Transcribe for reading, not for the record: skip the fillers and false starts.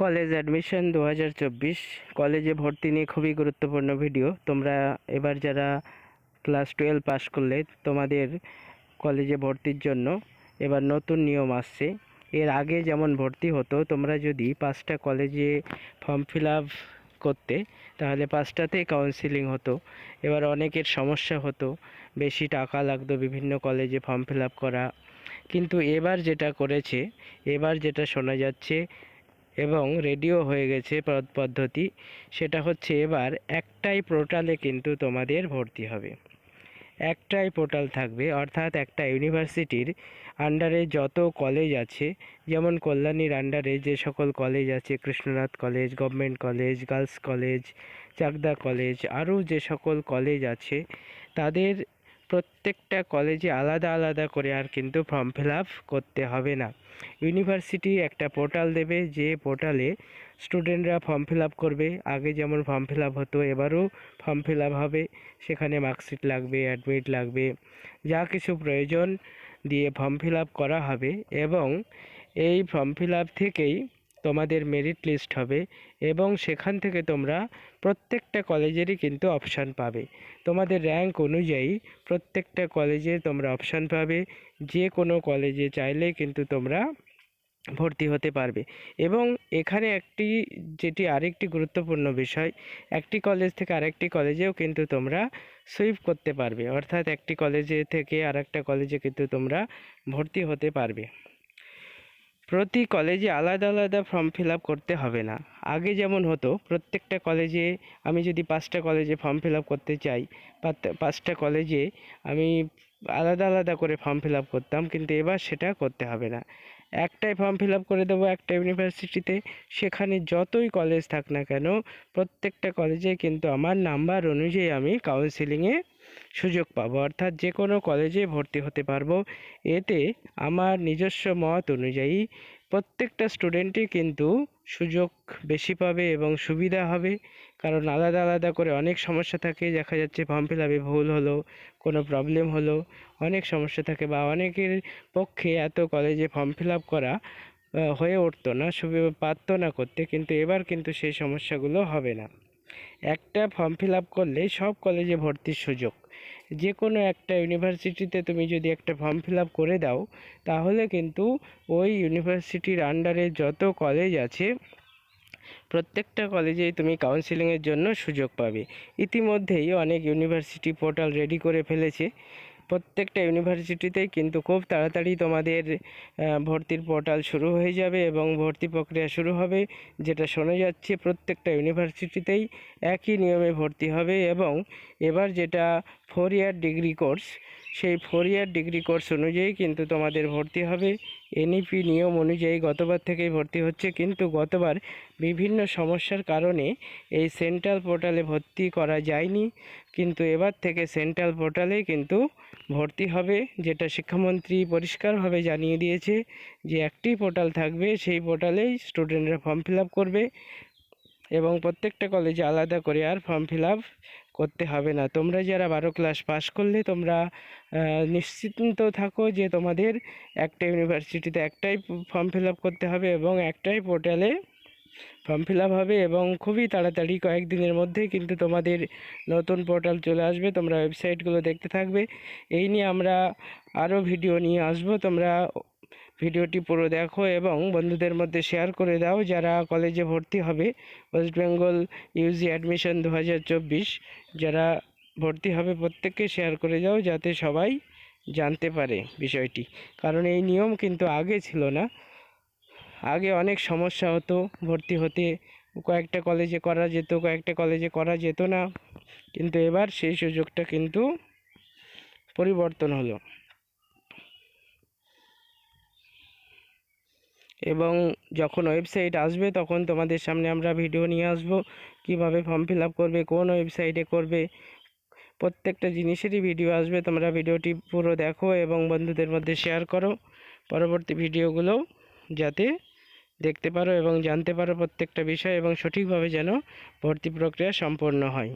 College admission 2024 কলেজে ভর্তি নিয়ে খুবই গুরুত্বপূর্ণ ভিডিও। তোমরা এবার যারা ক্লাস 12 পাস করলে তোমাদের কলেজে ভর্তির জন্য এবার নতুন নিয়ম আসছে। এর আগে যেমন ভর্তি হতো, তোমরা যদি 5টা কলেজে ফর্ম ফিল আপ করতে তাহলে 5টাতেই কাউন্সিলিং হতো। এবার অনেকের সমস্যা হতো, বেশি টাকা লাগতো বিভিন্ন কলেজে ফর্ম ফিল আপ করা। কিন্তু এবার যেটা করেছে, এবার যেটা শোনা যাচ্ছে এবং রেডিও হয়ে গেছে পদ্ধতি, সেটা হচ্ছে এবার একটাই পোর্টালে কিন্তু তোমাদের ভর্তি হবে। একটাই পোর্টাল থাকবে, অর্থাৎ একটা ইউনিভার্সিটির আন্ডারে যত কলেজ আছে, যেমন কল্যাণীর আন্ডারে যে সকল কলেজ আছে, Krishnanath college, government college, girls college, Chakdah college, আরও যে সকল কলেজ আছে, তাদের প্রত্যেকটা কলেজে আলাদা আলাদা করে আর কিন্তু ফর্ম ফিল আপ করতে হবে না। ইউনিভার্সিটি একটা পোর্টাল দেবে, যে পোর্টালে স্টুডেন্টরা ফর্ম ফিল আপ করবে। আগে যেমন ফর্ম ফিল আপ হতো, এবারও ফর্ম ফিল আপ হবে। সেখানে মার্কশিট লাগবে, অ্যাডমিট লাগবে, যা কিছু প্রয়োজন দিয়ে ফর্ম ফিল আপ করা হবে। এবং এই ফর্ম ফিল আপ থেকেই তোমাদের মেরিট লিস্ট হবে এবং সেখান থেকে তোমরা প্রত্যেকটা কলেজেরই কিন্তু অপশান পাবে। তোমাদের র্যাঙ্ক অনুযায়ী প্রত্যেকটা কলেজে তোমরা অপশান পাবে। যে কোনো কলেজে চাইলে কিন্তু তোমরা ভর্তি হতে পারবে। এবং এখানে যেটি আরেকটি গুরুত্বপূর্ণ বিষয়, একটি কলেজ থেকে আরেকটি কলেজেও কিন্তু তোমরা সুইপ করতে পারবে, অর্থাৎ একটি কলেজে থেকে আরেকটা কলেজে কিন্তু তোমরা ভর্তি হতে পারবে। প্রতি কলেজে আলাদা আলাদা ফর্ম ফিল আপ করতে হবে না। আগে যেমন হতো, প্রত্যেকটা কলেজে আমি যদি 5টা কলেজে ফর্ম ফিল আপ করতে চাই, 5টা কলেজে আমি আলাদা আলাদা করে ফর্ম ফিল আপ করতাম, কিন্তু এবার সেটা করতে হবে না। একটাই ফর্ম ফিল আপ করে দেবো একটা ইউনিভার্সিটিতে, সেখানে যতই কলেজ থাক না কেন প্রত্যেকটা কলেজে কিন্তু আমার নাম্বার অনুযায়ী আমি কাউন্সিলিংয়ে সুযোগ পাবো, অর্থাৎ যে কোনো কলেজে ভর্তি হতে পারবো। এতে আমার নিজস্ব মত অনুযায়ী প্রত্যেকটা স্টুডেন্টই কিন্তু সুযোগ বেশি পাবে এবং সুবিধা হবে। কারণ আলাদা আলাদা করে অনেক সমস্যা থাকে, দেখা যাচ্ছে ফর্ম ফিল আপে ভুল হলো, কোনো প্রবলেম হলো, অনেক সমস্যা থাকে, বা অনেকের পক্ষে এত কলেজে ফর্ম ফিল আপ করা হয়ে উঠতো না, পারতো না করতে। কিন্তু এবার কিন্তু সেই সমস্যাগুলো হবে না। একটা ফর্ম ফিল আপ করলেই সব কলেজে ভর্তির সুযোগ। যে কোনো একটা ইউনিভার্সিটিতে তুমি যদি একটা ফর্ম ফিল আপ করে দাও, তাহলে কিন্তু ওই ইউনিভার্সিটির আন্ডারে যত কলেজ আছে প্রত্যেকটা কলেজেই তুমি কাউন্সিলিংয়ের জন্য সুযোগ পাবে। ইতিমধ্যেই অনেক ইউনিভার্সিটি পোর্টাল রেডি করে ফেলেছে। প্রত্যেকটা ইউনিভার্সিটিতেই কিন্তু খুব তাড়াতাড়ি তোমাদের ভর্তির পোর্টাল শুরু হয়ে যাবে এবং ভর্তি প্রক্রিয়া শুরু হবে। যেটা শোনা যাচ্ছে প্রত্যেকটা ইউনিভার্সিটিতেই একই নিয়মে ভর্তি হবে। এবং এবার যেটা 4 ইয়ার ডিগ্রি কোর্স, সেই 4 ইয়ার ডিগ্রি কোর্স অনুযায়ী কিন্তু তোমাদের ভর্তি হবে। এনইপি নিয়ম অনুযায়ী গতবার থেকেই ভর্তি হচ্ছে, কিন্তু গতবার বিভিন্ন সমস্যার কারণে এই সেন্ট্রাল পোর্টালে ভর্তি করা যায়নি। কিন্তু এবার থেকে সেন্ট্রাল পোর্টালেই কিন্তু ভর্তি হবে, যেটা শিক্ষামন্ত্রী পরিষ্কারভাবে জানিয়ে দিয়েছে যে একটি পোর্টাল থাকবে, সেই পোর্টালেই স্টুডেন্টরা ফর্ম ফিল আপ করবে এবং প্রত্যেকটা কলেজে আলাদা করে আর ফর্ম ফিল আপ করতে হবে না। তোমরা যারা 12 ক্লাস পাস করলে তোমরা নিশ্চিন্ত থাকো যে তোমাদের একটা ইউনিভার্সিটিতে একটাই ফর্ম ফিল আপ করতে হবে এবং একটাই পোর্টালে ফর্ম ফিল আপ হবে। এবং খুবই তাড়াতাড়ি কয়েকদিনের মধ্যেই কিন্তু তোমাদের নতুন পোর্টাল চলে আসবে। তোমরা ওয়েবসাইটগুলো দেখতে থাকবে। এই নিয়ে আমরা আরও ভিডিও নিয়ে আসবো। তোমরা ভিডিওটি পুরো দেখো এবং বন্ধুদের মধ্যে শেয়ার করে দাও। যারা কলেজে ভর্তি হবে, ওয়েস্ট বেঙ্গল ইউজি অ্যাডমিশন 2024 যারা ভর্তি হবে প্রত্যেককে শেয়ার করে যাও, যাতে সবাই জানতে পারে বিষয়টি। কারণ এই নিয়ম কিন্তু আগে ছিল না। আগে অনেক সমস্যা হতো ভর্তি হতে, কয়েকটা কলেজে করা যেত, কয়েকটা কলেজে করা যেত না। কিন্তু এবার সেই সুযোগটা কিন্তু পরিবর্তন হলো। এবং যখন ওয়েবসাইট আসবে তখন তোমাদের সামনে আমরা ভিডিও নিয়ে আসব, কিভাবে ফর্ম ফিল আপ করবে, কোন ওয়েবসাইটে করবে, প্রত্যেকটা জিনিসেরই ভিডিও আসবে। তোমরা ভিডিওটি পুরো দেখো এবং বন্ধুদের মধ্যে শেয়ার করো, পরবর্তী ভিডিওগুলো যাতে দেখতে পারো এবং জানতে পারো প্রত্যেকটা বিষয়, এবং সঠিকভাবে যেন ভর্তি প্রক্রিয়া সম্পন্ন হয়।